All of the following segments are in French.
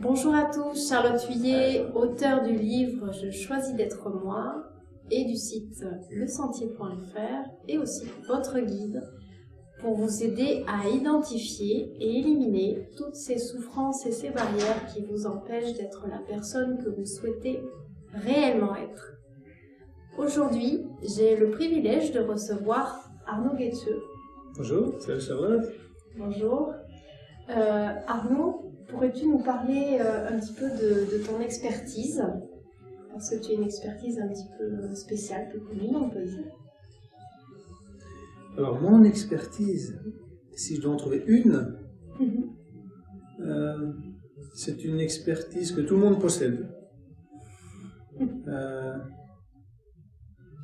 Bonjour à tous, Charlotte Huillet, auteure du livre Je choisis d'être moi et du site lesentier.fr et aussi votre guide pour vous aider à identifier et éliminer toutes ces souffrances et ces barrières qui vous empêchent d'être la personne que vous souhaitez réellement être. Aujourd'hui, j'ai le privilège de recevoir Arnaud Guettieux. Bonjour, salut Charlotte. Bonjour. Arnaud, pourrais-tu nous parler un petit peu de ton expertise? Parce que tu as une expertise un petit peu spéciale, peu connue, on peut dire. Alors, mon expertise, si je dois en trouver une, c'est une expertise que tout le monde possède.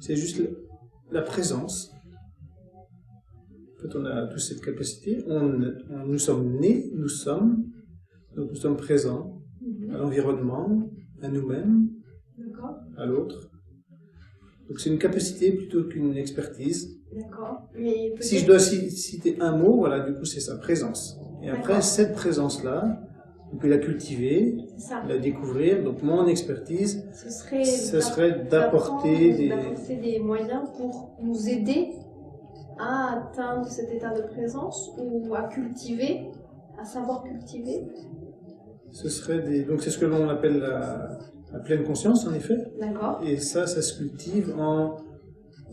C'est juste la présence. En fait, on a tous cette capacité. Nous sommes nés, donc nous sommes présents à l'environnement, à nous-mêmes, à l'autre. Donc c'est une capacité plutôt qu'une expertise. D'accord. Mais si je dois citer un mot, voilà, du coup c'est sa présence. Et après, cette présence-là, on peut la cultiver, la découvrir. Donc mon expertise, ce serait d'apporter des moyens pour nous aider à atteindre cet état de présence ou à cultiver, à savoir cultiver. Ce serait donc c'est ce que l'on appelle la pleine conscience, en effet. D'accord. Et ça se cultive en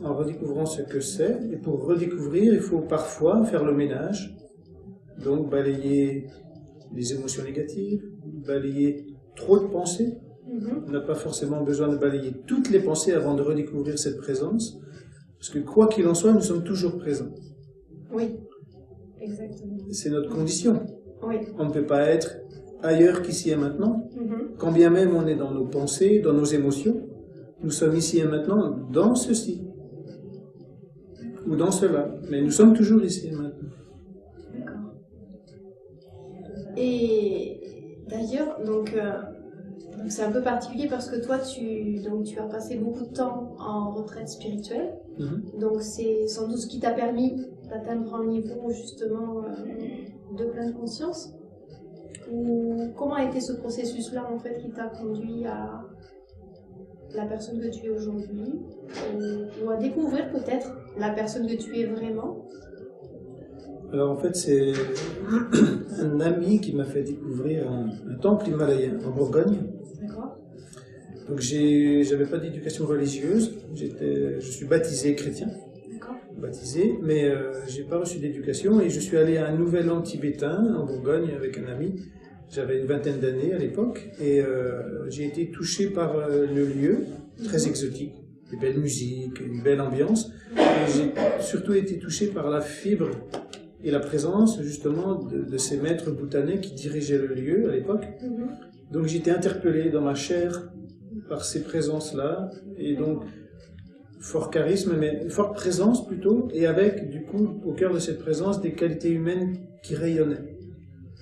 redécouvrant ce que c'est. Et pour redécouvrir, il faut parfois faire le ménage. Donc balayer les émotions négatives, balayer trop de pensées. On n'a pas forcément besoin de balayer toutes les pensées avant de redécouvrir cette présence. Parce que quoi qu'il en soit, nous sommes toujours présents. Oui, exactement. C'est notre condition. Oui. On ne peut pas être ailleurs qu'ici et maintenant. Quand bien même on est dans nos pensées, dans nos émotions, nous sommes ici et maintenant dans ceci. Ou dans cela. Mais nous sommes toujours ici et maintenant. D'accord. Et d'ailleurs, donc c'est un peu particulier parce que toi, tu as passé beaucoup de temps en retraite spirituelle. Donc c'est sans doute ce qui t'a permis d'atteindre un niveau justement de pleine conscience. Ou comment a été ce processus-là en fait qui t'a conduit à la personne que tu es aujourd'hui, ou à découvrir peut-être la personne que tu es vraiment? Alors en fait c'est un ami qui m'a fait découvrir un temple himalayen en Bourgogne. D'accord. Donc j'avais pas d'éducation religieuse, je suis baptisé chrétien. D'accord. Baptisé, mais j'ai pas reçu d'éducation et je suis allé à un nouvel an tibétain en Bourgogne avec un ami. J'avais une vingtaine d'années à l'époque et j'ai été touché par le lieu, très exotique, des belles musiques, une belle ambiance. Et j'ai surtout été touché par la fibre et la présence justement de ces maîtres bhoutanais qui dirigeaient le lieu à l'époque. Donc j'étais interpellé dans ma chair par ces présences-là et donc fort charisme, mais forte présence plutôt, et avec du coup au cœur de cette présence des qualités humaines qui rayonnaient.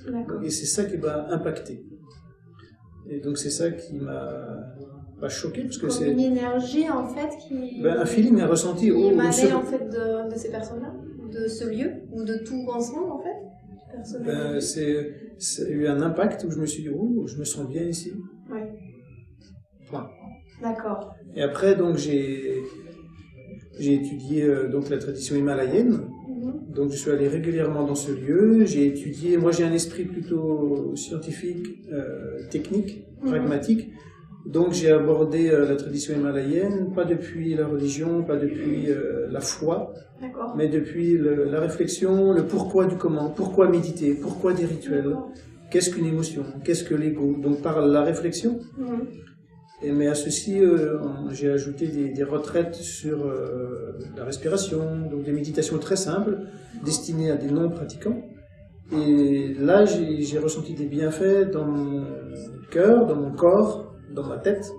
D'accord. Et c'est ça qui m'a impacté. Et donc c'est ça qui m'a pas choqué parce que c'est une énergie en fait qui un feeling, un ressenti qui émanait en fait de ces personnes-là, de ce lieu ou de tout ensemble en fait. C'est eu un impact où je me suis dit je me sens bien ici. Oui. Point. D'accord. Et après donc j'ai étudié donc la tradition himalayenne. Donc je suis allé régulièrement dans ce lieu, j'ai étudié, moi j'ai un esprit plutôt scientifique, technique, pragmatique, donc j'ai abordé la tradition himalayenne, pas depuis la religion, pas depuis la foi, mais depuis la réflexion, le pourquoi du comment, pourquoi méditer, pourquoi des rituels, qu'est-ce qu'une émotion, qu'est-ce que l'ego, donc par la réflexion. Mais à ceci, j'ai ajouté des retraites sur la respiration, donc des méditations très simples, destinées à des non-pratiquants. Et là, j'ai ressenti des bienfaits dans mon cœur, dans mon corps, dans ma tête.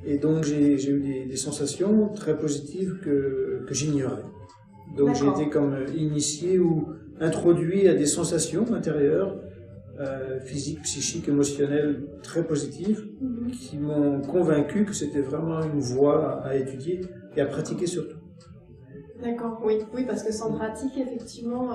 Et donc, j'ai eu des sensations très positives que j'ignorais. Donc, j'ai été comme initié ou introduit à des sensations intérieures, physiques, psychiques, émotionnelles très positives, qui m'ont convaincu que c'était vraiment une voie à étudier et à pratiquer surtout. D'accord, oui, parce que sans pratique, effectivement,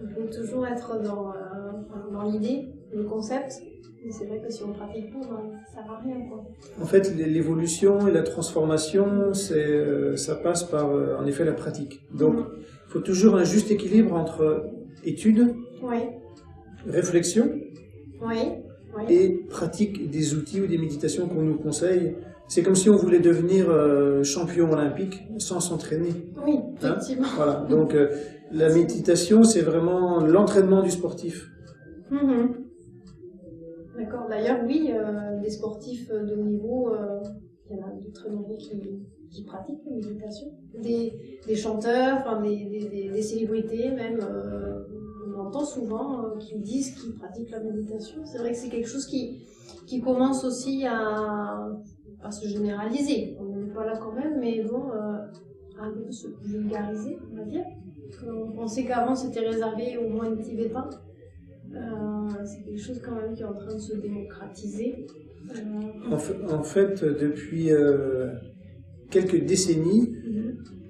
Il faut toujours être dans l'idée, le concept. Mais c'est vrai que si on ne pratique pas, ça ne sert à rien, quoi. En fait, l'évolution et la transformation, ça passe par, en effet, la pratique. Donc, il faut toujours un juste équilibre entre étude, oui. réflexion oui. et pratique des outils ou des méditations qu'on nous conseille. C'est comme si on voulait devenir champion olympique sans s'entraîner. Oui, effectivement. Voilà. Donc, la méditation, c'est vraiment l'entraînement du sportif. D'accord. D'ailleurs, oui, des sportifs de haut niveau, il y en a de très nombreux qui pratiquent la méditation. Des chanteurs, enfin des célébrités même, on entend souvent qui disent qu'ils pratiquent la méditation. C'est vrai que c'est quelque chose qui commence aussi à se généraliser. On n'est pas là quand même, mais bon, à se vulgariser, on va dire. On sait qu'avant c'était réservé aux moines tibétains. C'est quelque chose quand même qui est en train de se démocratiser. En fait, depuis quelques décennies,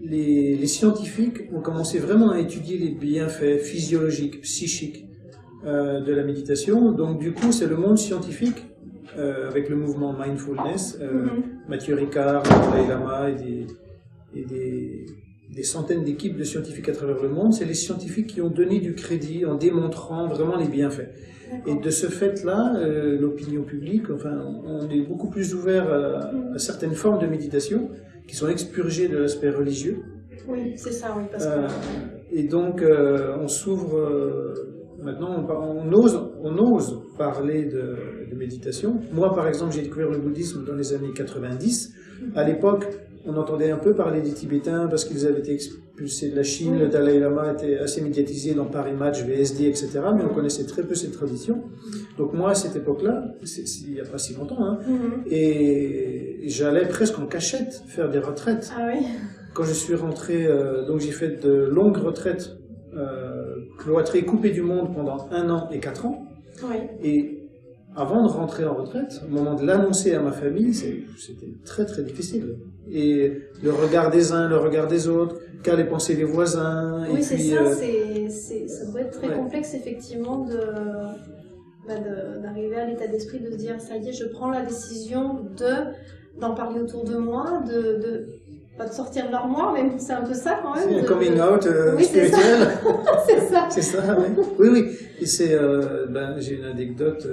les scientifiques ont commencé vraiment à étudier les bienfaits physiologiques, psychiques de la méditation. Donc du coup, c'est le monde scientifique, avec le mouvement Mindfulness, Mathieu Ricard, Dalai Lama et des centaines d'équipes de scientifiques à travers le monde, c'est les scientifiques qui ont donné du crédit en démontrant vraiment les bienfaits. Et de ce fait-là, l'opinion publique, enfin, on est beaucoup plus ouvert à certaines formes de méditation qui sont expurgées de l'aspect religieux. Oui, c'est ça, oui. Parce que... Et donc, on s'ouvre... maintenant, on ose parler de méditation. Moi, par exemple, j'ai découvert le bouddhisme dans les années 90. À l'époque, on entendait un peu parler des Tibétains parce qu'ils avaient été expulsés de la Chine. Le Dalai Lama était assez médiatisé dans Paris Match, VSD, etc. Mais on connaissait très peu cette tradition. Donc moi, à cette époque-là, il n'y a pas si longtemps, et j'allais presque en cachette faire des retraites. Ah oui. Quand je suis rentré, donc j'ai fait de longues retraites cloîtrées, coupées du monde pendant 1 an et 4 ans. Oui. Et avant de rentrer en retraite, au moment de l'annoncer à ma famille, c'était très très difficile. Et le regard des uns, le regard des autres, qu'allaient penser les voisins. Oui, c'est ça, ça. Ça doit être très complexe effectivement d'arriver à l'état d'esprit de se dire ça y est, je prends la décision d'en parler autour de moi, pas de sortir de l'armoire, mais c'est un peu ça quand même. C'est un coming out oui, spirituel. C'est ça. C'est ça, oui. Oui. Et j'ai une anecdote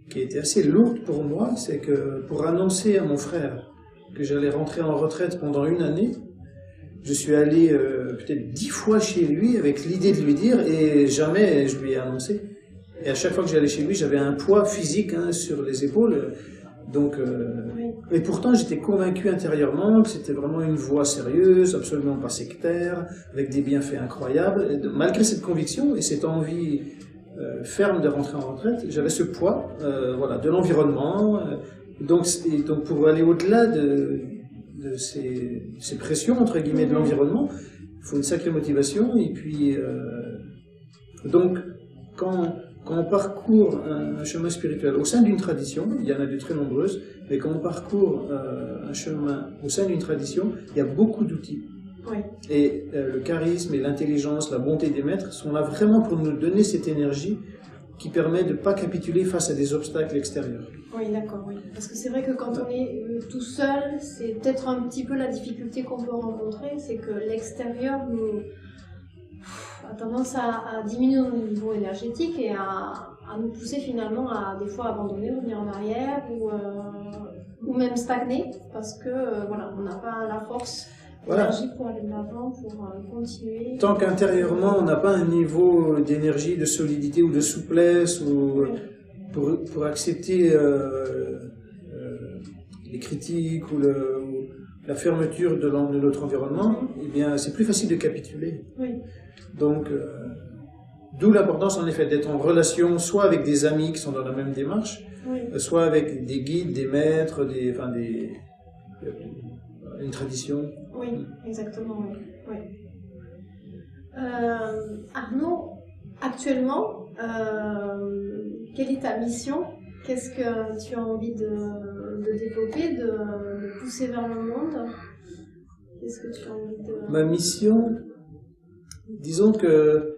qui a été assez lourde pour moi, c'est que pour annoncer à mon frère que j'allais rentrer en retraite pendant 1 année, je suis allé peut-être 10 fois chez lui avec l'idée de lui dire, et jamais je lui ai annoncé. Et à chaque fois que j'allais chez lui, j'avais un poids physique sur les épaules. Donc, et pourtant, j'étais convaincu intérieurement que c'était vraiment une voie sérieuse, absolument pas sectaire, avec des bienfaits incroyables. Et malgré cette conviction et cette envie ferme de rentrer en retraite, j'avais ce poids, de l'environnement. Donc, pour aller au-delà de ces pressions entre guillemets de l'environnement, il faut une sacrée motivation. Et puis, donc, quand on parcourt un chemin spirituel au sein d'une tradition, il y en a de très nombreuses, mais quand on parcourt un chemin au sein d'une tradition, il y a beaucoup d'outils. Oui. Et le charisme et l'intelligence, la bonté des maîtres sont là vraiment pour nous donner cette énergie qui permet de ne pas capituler face à des obstacles extérieurs. Oui, d'accord, oui. Parce que c'est vrai que quand on est tout seul, c'est peut-être un petit peu la difficulté qu'on peut rencontrer, c'est que l'extérieur a tendance à diminuer notre niveau énergétique et à nous pousser finalement à des fois abandonner, revenir en arrière ou même stagner parce que on n'a pas la force, l'énergie pour aller de l'avant, pour continuer. Tant qu'intérieurement on n'a pas un niveau d'énergie, de solidité ou de souplesse ou pour accepter les critiques ou la fermeture de notre environnement, eh bien c'est plus facile de capituler. Oui. Donc, d'où l'importance en effet d'être en relation soit avec des amis qui sont dans la même démarche, soit avec des guides, des maîtres, une tradition. Oui, exactement, oui. Arnaud, actuellement, quelle est ta mission? Qu'est-ce que tu as envie de développer, de pousser vers le monde? Qu'est-ce que tu as envie de... Ma mission, disons que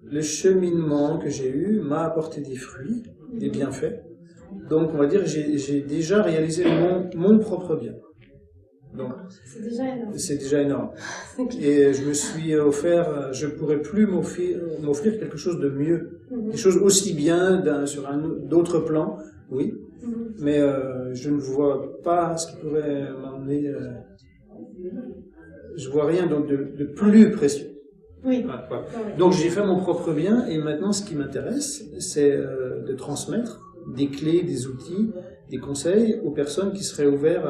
le cheminement que j'ai eu m'a apporté des fruits, des bienfaits. Donc, on va dire, j'ai déjà réalisé mon propre bien. Donc, c'est déjà énorme. C'est déjà énorme. Et je me suis offert, je ne pourrais plus m'offrir quelque chose de mieux. Quelque chose aussi bien sur d'autres plans, oui. Mais je ne vois pas ce qui pourrait m'emmener. Je vois rien donc de plus précieux. Oui. Voilà. Donc j'ai fait mon propre bien et maintenant ce qui m'intéresse, c'est de transmettre des clés, des outils, des conseils aux personnes qui seraient ouvertes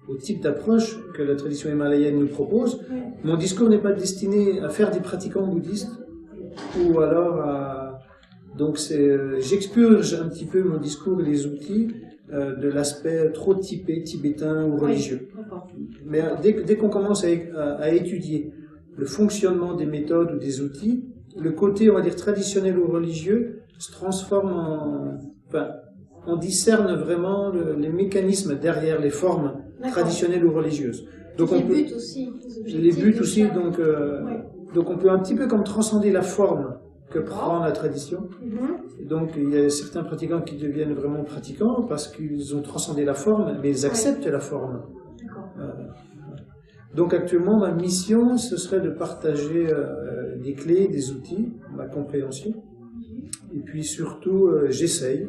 au type d'approche que la tradition himalayenne nous propose. Oui. Mon discours n'est pas destiné à faire des pratiquants bouddhistes ou alors à... Donc j'expurge un petit peu mon discours et les outils de l'aspect trop typé, tibétain ou religieux. Oui. Mais dès qu'on commence à étudier le fonctionnement des méthodes ou des outils, le côté, on va dire, traditionnel ou religieux se transforme on discerne vraiment les mécanismes derrière les formes traditionnelles ou religieuses. Donc les buts aussi. Les buts aussi, donc on peut un petit peu comme transcender la forme que prend la tradition. Donc il y a certains pratiquants qui deviennent vraiment pratiquants parce qu'ils ont transcendé la forme, mais ils acceptent la forme. Donc actuellement, ma mission, ce serait de partager des clés, des outils, ma compréhension. Et puis surtout, j'essaye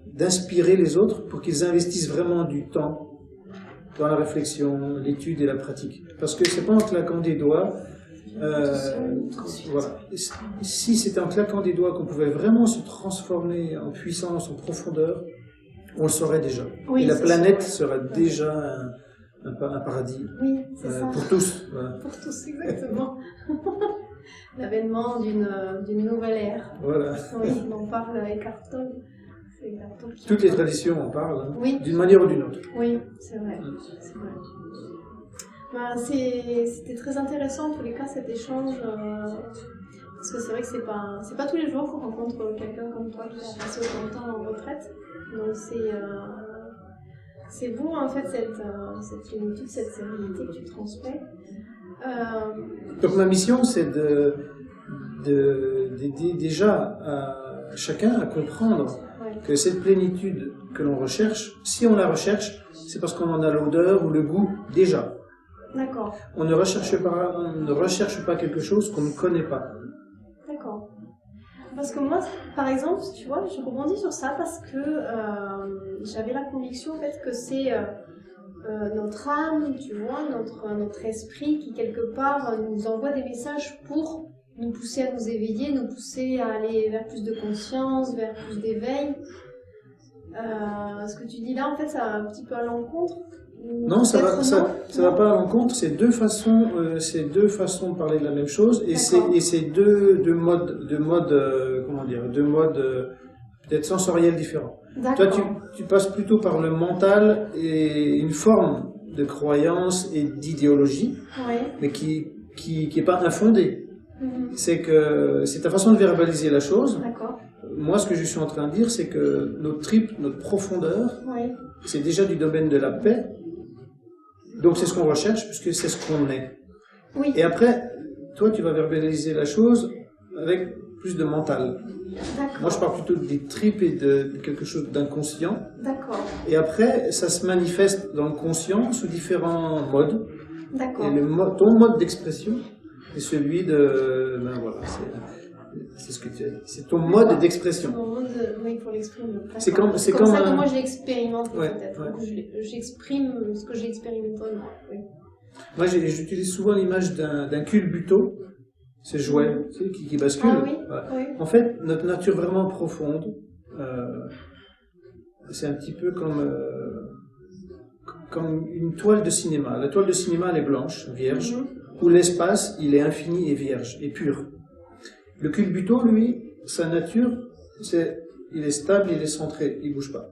d'inspirer les autres pour qu'ils investissent vraiment du temps dans la réflexion, l'étude et la pratique. Parce que c'est pas en claquant des doigts. Voilà. Si c'était en claquant des doigts qu'on pouvait vraiment se transformer en puissance, en profondeur, on le saurait déjà. Oui, et la planète serait déjà un paradis pour tous. Voilà. Pour tous, exactement. L'avènement d'une nouvelle ère. Voilà. Oui, on parle Eckhart Tolle. Toutes les traditions en parlent, oui. D'une manière ou d'une autre. Oui, c'est vrai. C'est vrai. Ben, c'était très intéressant en tous les cas cet échange, parce que c'est vrai que c'est pas tous les jours qu'on rencontre quelqu'un comme toi qui a passé autant de temps en retraite. Donc c'est beau en fait cette plénitude, cette sérénité que tu transmets. Donc ma mission c'est d'aider déjà chacun à comprendre que cette plénitude que l'on recherche, si on la recherche, c'est parce qu'on en a l'odeur ou le goût déjà. D'accord. On ne recherche pas quelque chose qu'on ne connaît pas. D'accord. Parce que moi, par exemple, tu vois, je rebondis sur ça parce que j'avais la conviction en fait que c'est notre âme, tu vois, notre esprit qui quelque part nous envoie des messages pour nous pousser à nous éveiller, nous pousser à aller vers plus de conscience, vers plus d'éveil. Ce que tu dis là, en fait, ça va un petit peu à l'encontre. Non, ça va pas à l'encontre. C'est deux façons de parler de la même chose, et c'est deux modes, peut-être sensoriels différents. Toi, tu passes plutôt par le mental et une forme de croyance et d'idéologie, mais qui est pas infondée. C'est ta façon de verbaliser la chose. D'accord. Moi, ce que je suis en train de dire, c'est que notre trip, notre profondeur, c'est déjà du domaine de la paix. Donc c'est ce qu'on recherche, puisque c'est ce qu'on est. Oui. Et après, toi, tu vas verbaliser la chose avec plus de mental. D'accord. Moi, je parle plutôt des tripes et de quelque chose d'inconscient. D'accord. Et après, ça se manifeste dans le conscient sous différents modes. D'accord. Et ton mode d'expression est celui de... Ben voilà, c'est ce que tu as dit. C'est ton mode d'expression. C'est mon mode, oui, pour l'exprimer. C'est comme ça que moi j'ai expérimenté peut-être. Ouais. J'exprime ce que j'ai expérimenté. Oui. Moi, j'utilise souvent l'image d'un culbuto, ce jouet qui bascule. Ah oui, voilà. Oui. En fait, notre nature vraiment profonde, c'est un petit peu comme une toile de cinéma. La toile de cinéma, elle est blanche, vierge, où l'espace, il est infini et vierge, et pur. Le culbuto, lui, sa nature, il est stable, il est centré, il bouge pas.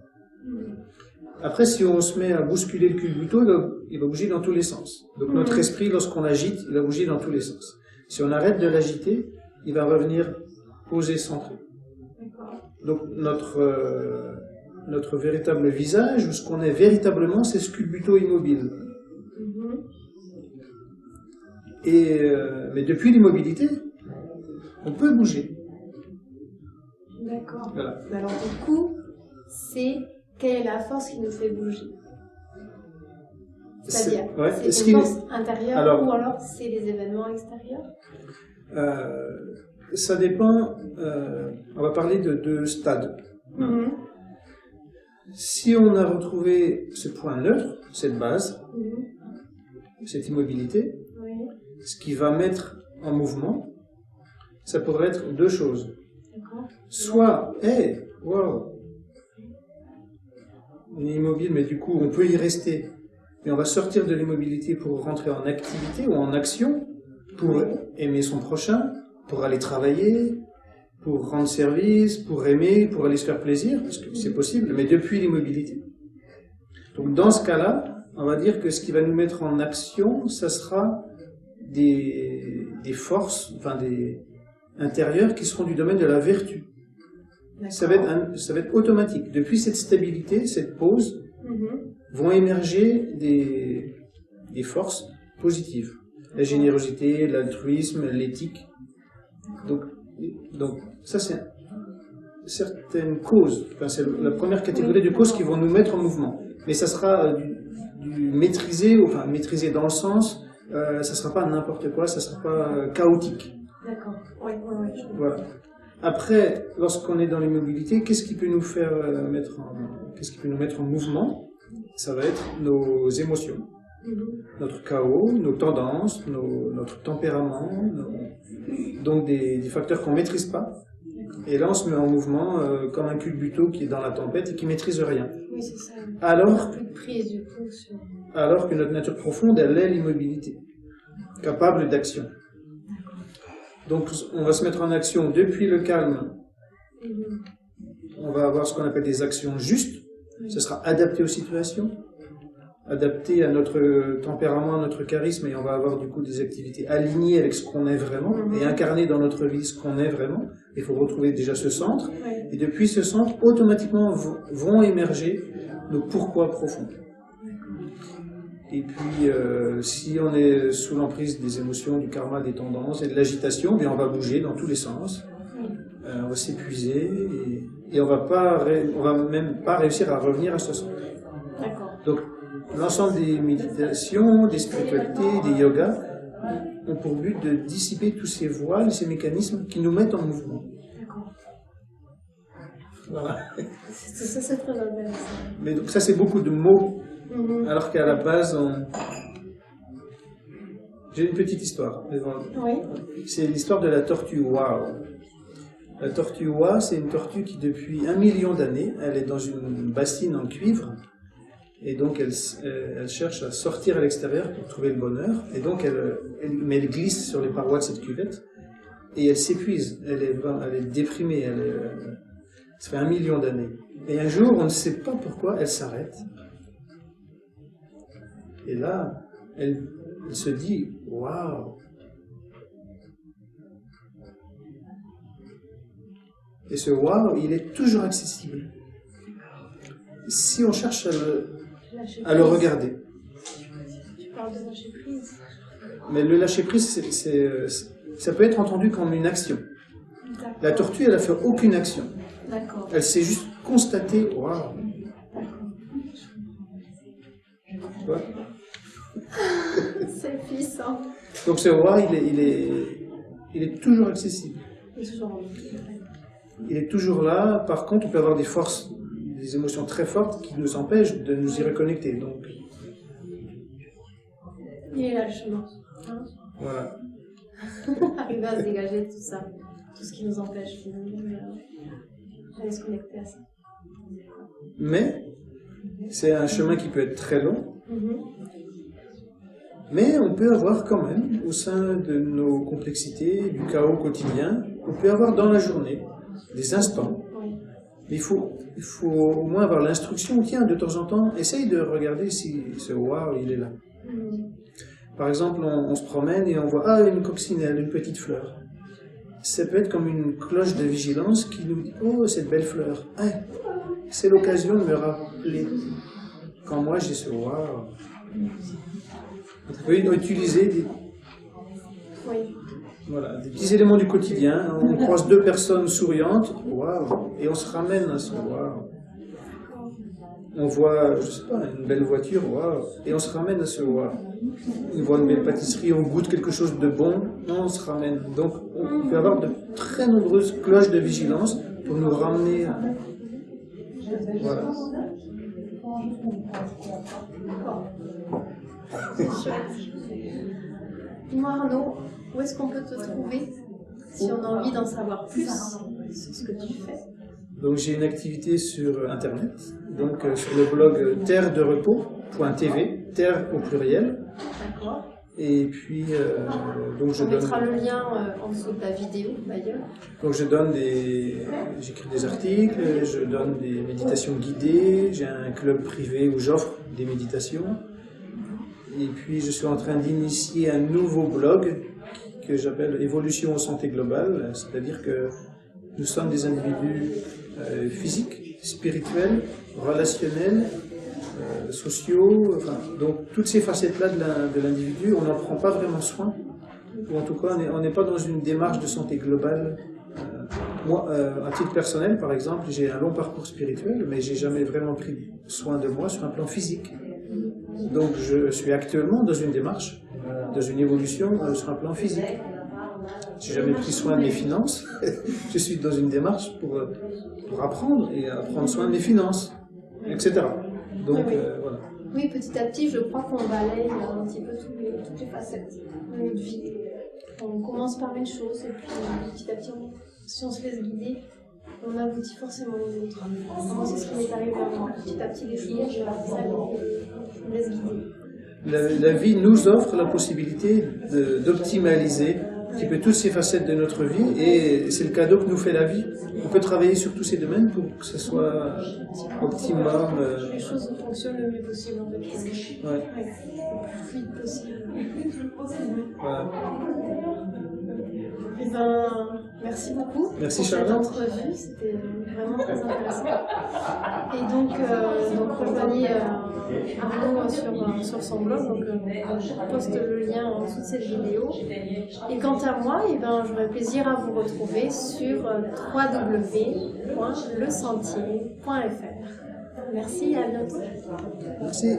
Après, si on se met à bousculer le culbuto, il va bouger dans tous les sens. Donc notre esprit, lorsqu'on l'agite, il va bouger dans tous les sens. Si on arrête de l'agiter, il va revenir posé, centré. Donc notre véritable visage, ou ce qu'on est véritablement, c'est ce culbuto immobile. Mais depuis l'immobilité, on peut bouger. D'accord. Voilà. Mais alors du coup, c'est quelle est la force qui nous fait bouger? C'est-à-dire, c'est une force intérieure ou alors c'est les événements extérieurs? Ça dépend. On va parler de deux stades. Si on a retrouvé ce point neutre, cette base, cette immobilité, ce qui va mettre en mouvement, ça pourrait être deux choses. Soit, wow, on est immobile, mais du coup, on peut y rester. Mais on va sortir de l'immobilité pour rentrer en activité ou en action, pour aimer son prochain, pour aller travailler, pour rendre service, pour aimer, pour aller se faire plaisir, parce que c'est possible, mais depuis l'immobilité. Donc dans ce cas-là, on va dire que ce qui va nous mettre en action, ça sera des forces, enfin des intérieures qui seront du domaine de la vertu. Ça va être automatique. Depuis cette stabilité, cette pause, vont émerger des forces positives. La générosité, l'altruisme, l'éthique. Donc ça c'est certaines causes. Enfin, c'est la première catégorie de causes qui vont nous mettre en mouvement. Mais ça sera du maîtrisé, enfin maîtrisé dans le sens, ça sera pas n'importe quoi, ça sera pas chaotique. D'accord. Oui. Voilà. Après, lorsqu'on est dans l'immobilité, qu'est-ce qui peut nous faire qu'est-ce qui peut nous mettre en mouvement? Ça va être nos émotions, notre chaos, nos tendances, notre tempérament, donc des facteurs qu'on maîtrise pas. Et là, on se met en mouvement comme un culbuto qui est dans la tempête et qui maîtrise rien. Oui, c'est ça. Alors que notre nature profonde, elle est l'immobilité, capable d'action. Donc, on va se mettre en action depuis le calme. On va avoir ce qu'on appelle des actions justes. Ce sera adapté aux situations, adapté à notre tempérament, à notre charisme, et on va avoir du coup des activités alignées avec ce qu'on est vraiment, et incarner dans notre vie ce qu'on est vraiment. Il faut retrouver déjà ce centre, et depuis ce centre, automatiquement vont émerger nos pourquoi profonds. Et puis, si on est sous l'emprise des émotions, du karma, des tendances et de l'agitation, bien on va bouger dans tous les sens, on va s'épuiser, et on va même pas réussir à revenir à ce centre. Donc, l'ensemble des méditations, des spiritualités, des yogas ont pour but de dissiper tous ces voiles, ces mécanismes qui nous mettent en mouvement. Voilà. Ça, c'est très intéressant. Mais donc ça, c'est beaucoup de mots, alors qu'à la base, j'ai une petite histoire. Oui. C'est l'histoire de la tortue Wow. La tortue Wow, c'est une tortue qui, depuis 1 million d'années, elle est dans une bassine en cuivre, et donc elle cherche à sortir à l'extérieur pour trouver le bonheur, et donc elle glisse sur les parois de cette cuvette, et elle s'épuise, elle est déprimée, ça fait 1 million d'années. Et un jour, on ne sait pas pourquoi, elle s'arrête. Et là, elle se dit, waouh! Et ce waouh, il est toujours accessible. Si on cherche à le regarder. Tu parles de lâcher prise. Mais le lâcher prise, ça peut être entendu comme une action. La tortue, elle n'a fait aucune action. D'accord. Elle s'est juste constatée, waouh! Ouais. C'est puissant. Donc ce waouh, il est toujours accessible. Il est toujours là. Par contre, on peut avoir des forces, des émotions très fortes qui nous empêchent de nous y reconnecter. Donc, il est là le chemin. Hein, voilà. Arriver à se dégager de tout ça, tout ce qui nous empêche finalement d'aller se connecter à ça. Mais c'est un chemin qui peut être très long. Mais on peut avoir quand même, au sein de nos complexités, du chaos quotidien, on peut avoir dans la journée des instants. Mais il faut au moins avoir l'instruction, tiens, de temps en temps, essaye de regarder si ce wow, il est là. Par exemple, on se promène et on voit, une coccinelle, une petite fleur. Ça peut être comme une cloche de vigilance qui nous dit, oh, cette belle fleur. C'est l'occasion de me rappeler quand moi j'ai ce wow. Vous pouvez utiliser Oui. Voilà, des petits éléments du quotidien. On croise deux personnes souriantes, waouh, et on se ramène à ce waouh. On voit, je sais pas, une belle voiture, waouh, et on se ramène à ce waouh. On voit une belle pâtisserie, on goûte quelque chose de bon, on se ramène. Donc, on peut avoir de très nombreuses cloches de vigilance pour nous ramener. Voilà. Dis-moi Arnaud, où est-ce qu'on peut te trouver si on a envie d'en savoir plus sur ce que tu fais? Donc j'ai une activité sur Internet, donc sur le blog terre-de-repos.tv, terre au pluriel. D'accord. Et puis donc je On donne. mettra le lien en dessous de la vidéo d'ailleurs. Donc j'écris des articles, je donne des méditations guidées, j'ai un club privé où j'offre des méditations. Et puis je suis en train d'initier un nouveau blog que j'appelle Évolution en santé globale, c'est-à-dire que nous sommes des individus physiques, spirituels, relationnels, sociaux, enfin, donc toutes ces facettes-là de l'individu, on n'en prend pas vraiment soin, ou en tout cas on n'est pas dans une démarche de santé globale. Moi, à titre personnel, par exemple, j'ai un long parcours spirituel, mais j'ai jamais vraiment pris soin de moi sur un plan physique. Donc je suis actuellement dans une démarche, dans une évolution sur un plan physique. J'ai jamais pris soin de mes finances. Je suis dans une démarche pour apprendre et à prendre soin de mes finances, etc. Donc voilà. Oui, petit à petit, je crois qu'on balaye un petit peu toutes les facettes de notre vie. On commence par une chose et puis petit à petit, si on se laisse guider, on aboutit forcément aux autres. Moi, c'est ce qui m'est arrivé à moi. Petit à petit, les choses, je me laisse guider. La vie nous offre la possibilité d'optimaliser un petit peu toutes ces facettes de notre vie et c'est le cadeau que nous fait la vie. On peut travailler sur tous ces domaines pour que ce soit optimum. Les choses fonctionnent le mieux possible en fait. Ouais. Le plus fluide possible. Voilà. Eh ben, merci beaucoup Merci, pour cette Charlotte. entrevue, c'était vraiment très intéressant. Et donc rejoignez Arnaud sur son blog, donc je poste le lien en dessous de cette vidéo. Et quant à moi, eh ben, j'aurai plaisir à vous retrouver sur www.lesentier.fr. Merci et à bientôt. Merci.